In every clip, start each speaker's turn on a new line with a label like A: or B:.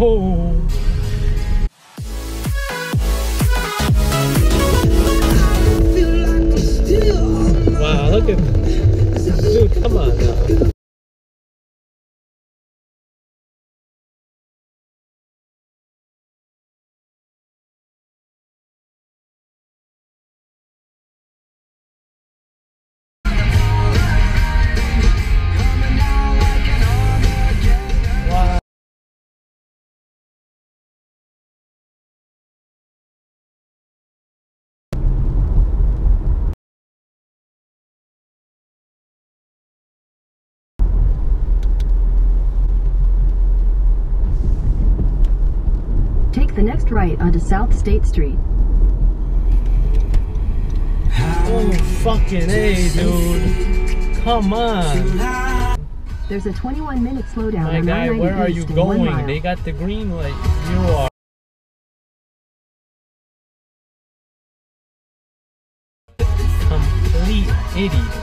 A: Whoa. Wow, look at dude, come on now.
B: Take the next right onto South State Street.
A: Oh, fucking A, dude. Come on.
B: There's a 21-minute slowdown
A: My
B: on
A: guy,
B: 990
A: where are you
B: East in 1
A: going?
B: mile.
A: They got the green light. You are. Complete idiot.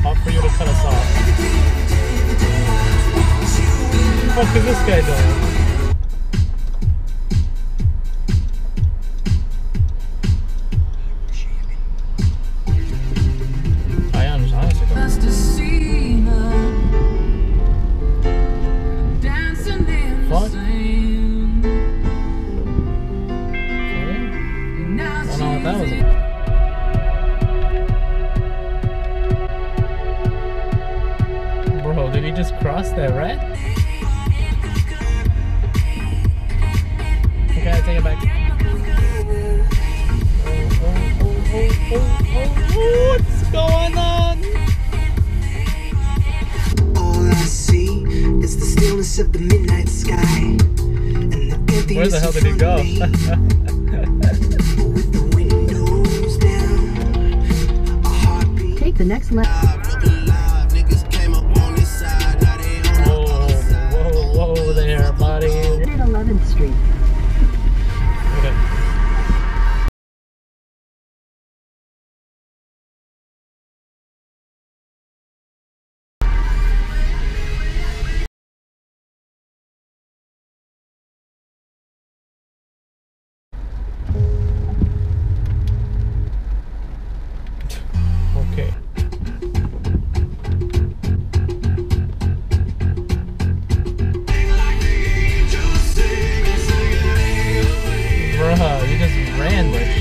A: Hard for you to cut us off. What the fuck is this guy doing? I honestly don't. Fuck. Okay. I don't know what that was about. Bro, did he just cross that red? Okay, I take it back. What's going on?
C: All I see is the stillness of the midnight sky. And the emptiness.
A: Where the hell did he go?
C: With the windows down, a heartbeat.
B: Take the next left.
A: Whoa there, buddy.
B: 11th Street.
A: Okay. Okay. Bruh, you just ran this.